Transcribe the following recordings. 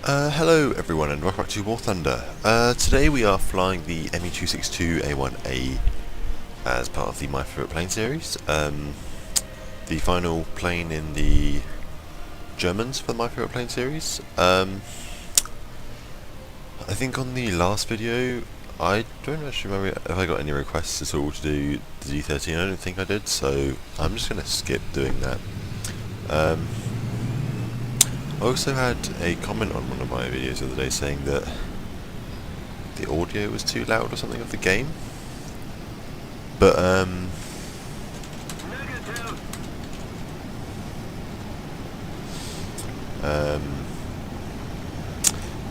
Hello everyone and welcome back to War Thunder. Today we are flying the Me-262 A-1a as part of the My Favourite Plane series. The final plane in the Germans for the My Favourite Plane series. I think on the last video, I don't actually remember if I got any requests at all to do the D13. I don't think I did, so I'm just going to skip doing that. I also had a comment on one of my videos the other day saying that the audio was too loud or something of the game. But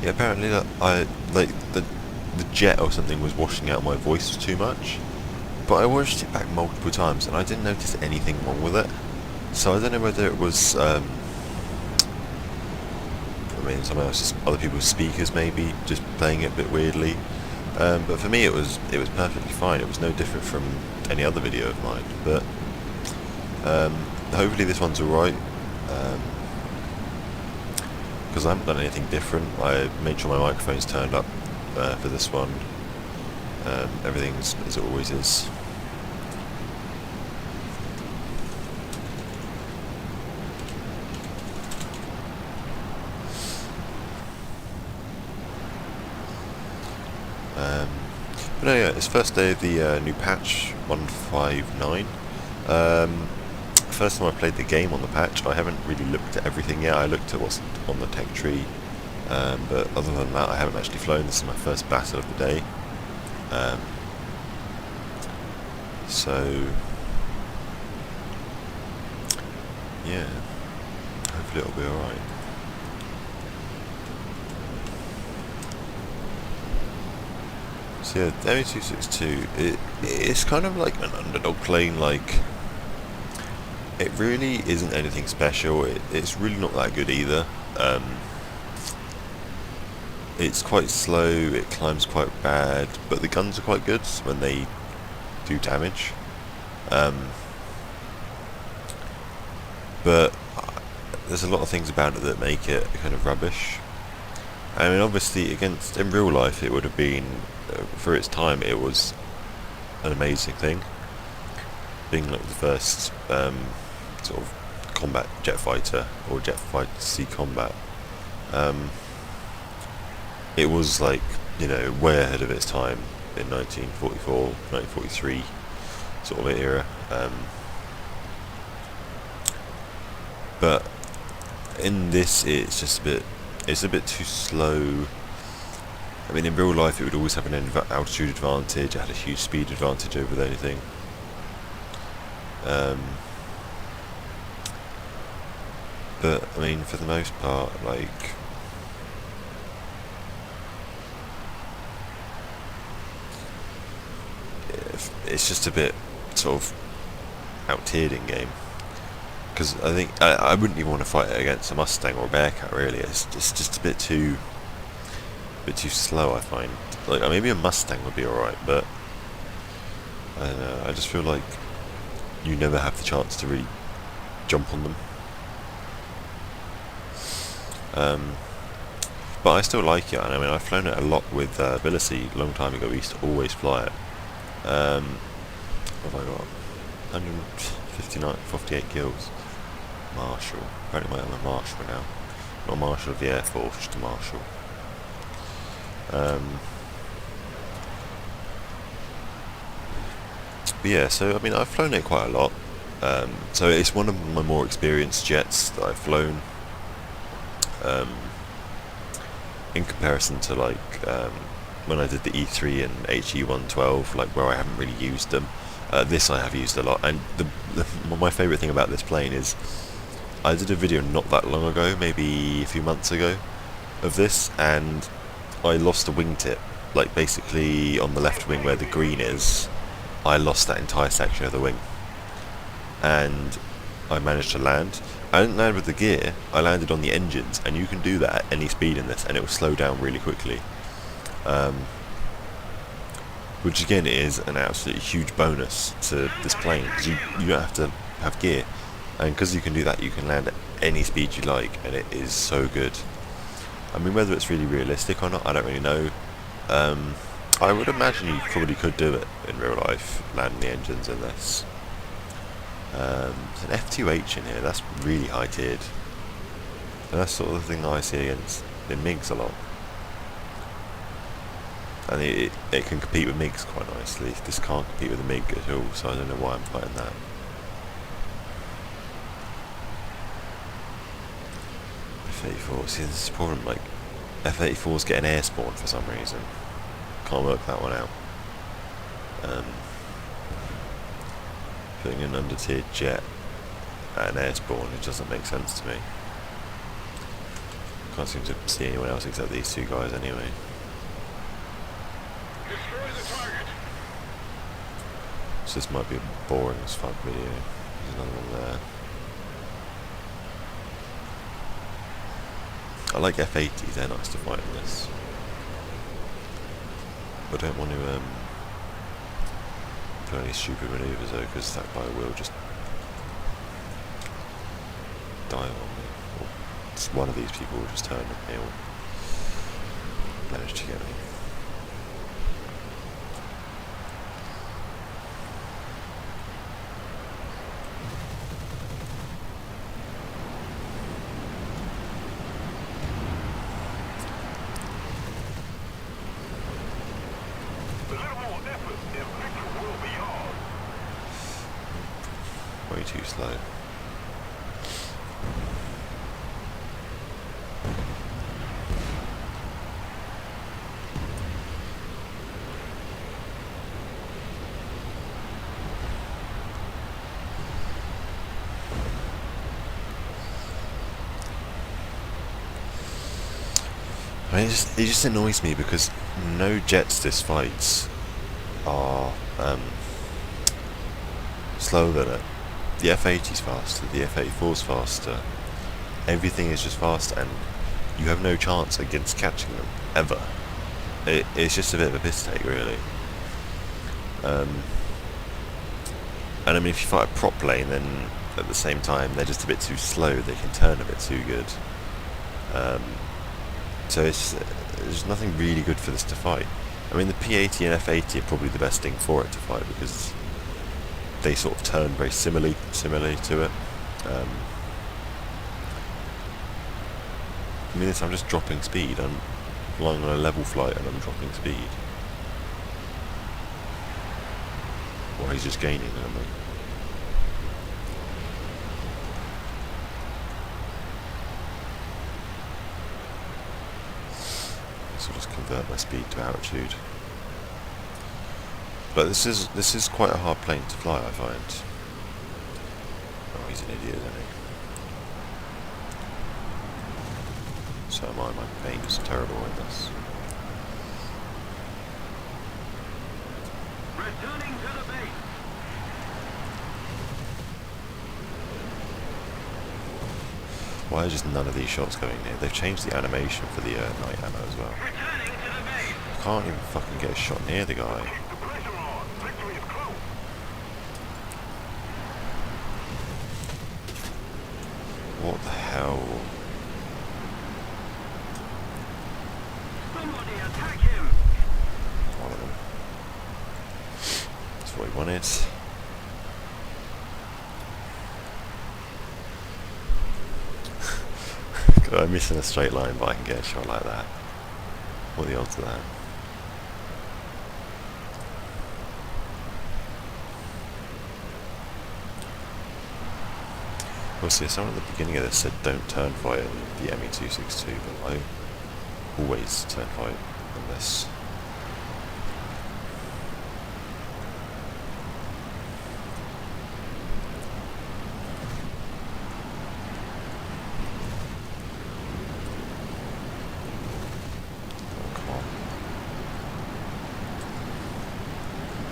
yeah, apparently that the jet or something was washing out my voice too much. But I watched it back multiple times and I didn't notice anything wrong with it. So I don't know whether it was someone else's, other people's speakers maybe, just playing it a bit weirdly. But for me it was perfectly fine. It was no different from any other video of mine. But hopefully this one's alright. Because I haven't done anything different. I made sure my microphone's turned up for this one. Everything's as it always is. But anyway, it's first day of the new patch 159. First time I played the game on the patch. I haven't really looked at everything yet. I looked at what's on the tech tree, but other than that I haven't actually flown. This is my first battle of the day. So yeah, hopefully it'll be alright. So yeah, the Me-262, it's kind of like an underdog plane. Like, it really isn't anything special. It's really not that good either. It's quite slow, it climbs quite bad, but the guns are quite good when they do damage. But there's a lot of things about it that make it kind of rubbish. I mean, obviously, in real life, it would have been, for its time, it was an amazing thing. Being like the first sort of combat jet fighter, or jet fighter to see combat. It was like, you know, way ahead of its time in 1944, 1943 sort of era. But in this, it's just a bit too slow. I mean, in real life it would always have an altitude advantage. It had a huge speed advantage over anything. But I mean, for the most part, like, it's just a bit sort of out-tiered in game. Because I think I wouldn't even want to fight it against a Mustang or a Bearcat. Really, it's just a bit too slow. I find, like, maybe a Mustang would be alright, but I don't know. I just feel like you never have the chance to really jump on them. But I still like it. I mean, I've flown it a lot with Ability a long time ago. We used to always fly it. What have I got? 159, 58 kills. Marshal. Apparently I'm a Marshal now. Not a Marshal of the Air Force, just a Marshal. But yeah, so I mean, I've flown it quite a lot. So it's one of my more experienced jets that I've flown. In comparison to like when I did the E3 and HE-112, like where I haven't really used them. This I have used a lot, and my favourite thing about this plane is I did a video not that long ago, maybe a few months ago, of this, and I lost a wingtip, like basically on the left wing where the green is. I lost that entire section of the wing, and I managed to land. I didn't land with the gear, I landed on the engines, and you can do that at any speed in this, and it will slow down really quickly. Which again is an absolutely huge bonus to this plane, because you don't have to have gear, and because you can do that, you can land at any speed you like, and it is so good. I mean, whether it's really realistic or not, I don't really know. I would imagine you probably could do it in real life, landing the engines in this. There's an F2H in here, that's really high tiered. And that's sort of the thing that I see against in MiGs a lot. And it can compete with MiGs quite nicely. This can't compete with a MiG at all, so I don't know why I'm fighting that. F-84, see this is the problem, like, F-84's getting air spawn for some reason. Can't work that one out. Putting an under-tiered jet at an air spawn, it doesn't make sense to me. Can't seem to see anyone else except these two guys anyway. Destroy the target. So this might be a boring as fuck video. There's another one there. I like F-80s, they're nice to fight in this. But I don't want to do any stupid manoeuvres though, because that guy will just die on me. Or one of these people will just turn on me or manage to get me. Way too slow. I mean, it just annoys me because no jets this fights are slower than it. The F-80's faster, the F-84's faster, everything is just faster, and you have no chance against catching them, ever. It's just a bit of a piss take, really. And I mean, if you fight a prop plane, then at the same time, they're just a bit too slow, they can turn a bit too good. So there's nothing really good for this to fight. I mean, the P-80 and F-80 are probably the best thing for it to fight, because they sort of turn very similarly to it. I mean, I'm just dropping speed. I'm flying on a level flight and I'm dropping speed. Or he's just gaining, I don't know. So I'll just convert my speed to altitude. But this is quite a hard plane to fly, I find. Oh, he's an idiot, isn't he? So am I. My aim's terrible in this. Returning to the base. Why are just none of these shots going near? They've changed the animation for the night ammo as well. Returning to the base. I can't even fucking get a shot near the guy. Keep the pressure on. Victory is close. What the hell? Somebody attack him. One of them. That's what he wanted. I'm missing a straight line, but I can get a shot like that. What are the odds of that? Well, see, someone at the beginning of this said don't turn fight in the Me-262, but I always turn fight in this.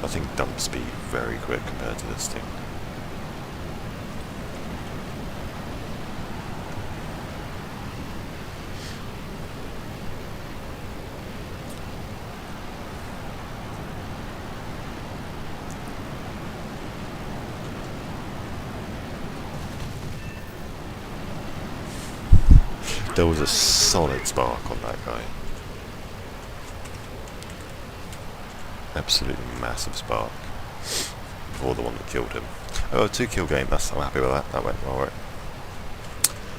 I think dump speed very quick compared to this thing. There was a solid spark on that guy. Absolutely massive spark. Before the one that killed him. Oh, 2-kill game, I'm happy with that. That went well, right?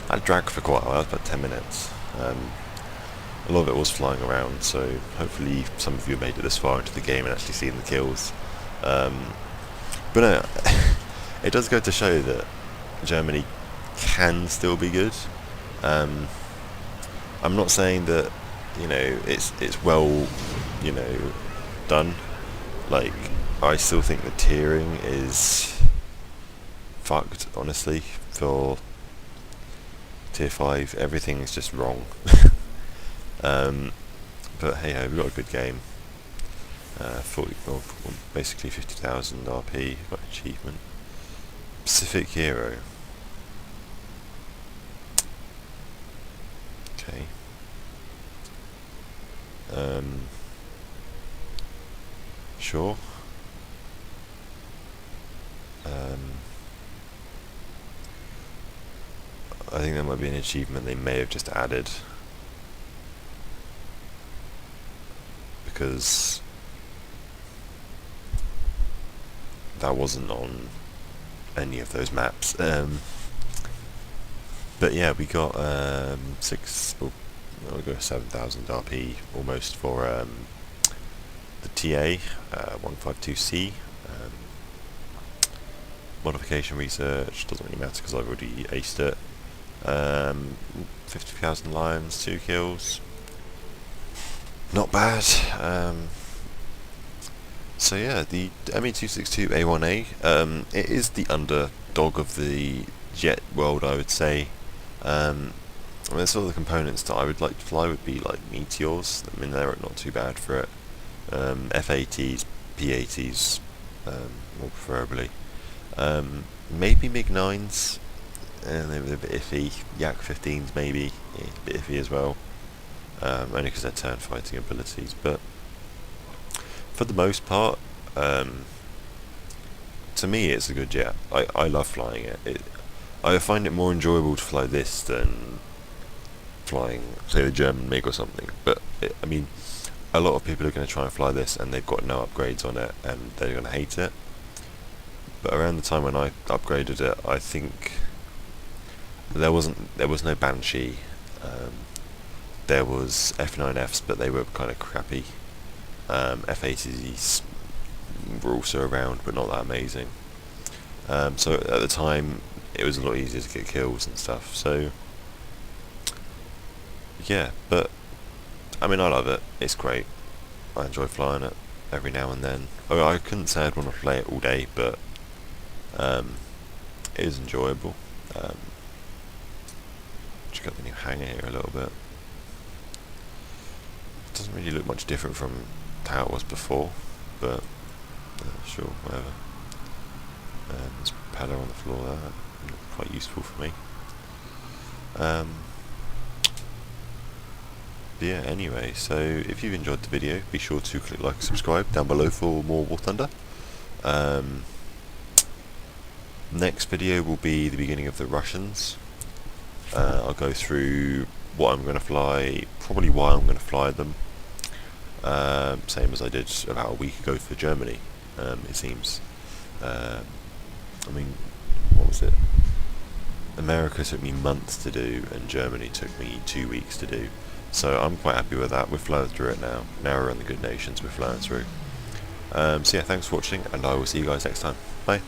I dragged for quite a while, about 10 minutes. A lot of it was flying around, so hopefully some of you made it this far into the game and actually seen the kills. But no, it does go to show that Germany can still be good. I'm not saying that, you know, it's well, you know, done. Like, I still think the tiering is fucked, honestly, for tier 5. Everything is just wrong. But hey ho, we got a good game. 40, well, basically 50,000 RP, got achievement. Pacific Hero. Okay. Sure. I think that might be an achievement they may have just added, because that wasn't on any of those maps. But yeah, we got we got 7,000 RP almost for the TA 152C. Modification research doesn't really matter because I've already aced it. 50,000 lions, 2 kills. Not bad. So yeah, the Me-262 A-1a, it is the underdog of the jet world, I would say. I mean, some of the components that I would like to fly would be like meteors. I mean, they're not too bad for it. F-80s, P-80s, more preferably. Maybe MiG-9s, and they were a bit iffy. Yak-15s maybe, yeah, a bit iffy as well. Only because they're turn fighting abilities, but for the most part, to me it's a good jet. I love flying it. I find it more enjoyable to fly this than flying, say, the German MiG or something. But I mean, a lot of people are going to try and fly this and they've got no upgrades on it and they're going to hate it. But around the time when I upgraded it, I think there was no Banshee. There was F9Fs, but they were kind of crappy. F80s were also around, but not that amazing. So at the time, it was a lot easier to get kills and stuff. So yeah, but I mean, I love it. It's great. I enjoy flying it every now and then. I couldn't say I'd want to play it all day, but it is enjoyable. Check out the new hangar here a little bit. It doesn't really look much different from how it was before, but sure, whatever. There's a propeller on the floor there, quite useful for me. But yeah, anyway, so if you've enjoyed the video, be sure to click like and subscribe down below for more War Thunder. Next video will be the beginning of the Russians. I'll go through what I'm going to fly, probably why I'm going to fly them. Same as I did about a week ago for Germany, it seems. I mean, what was it? America took me months to do, and Germany took me 2 weeks to do. So I'm quite happy with that. We've flown through it now. Now we're on the good nations, we're flying through. So yeah, thanks for watching, and I will see you guys next time. Bye.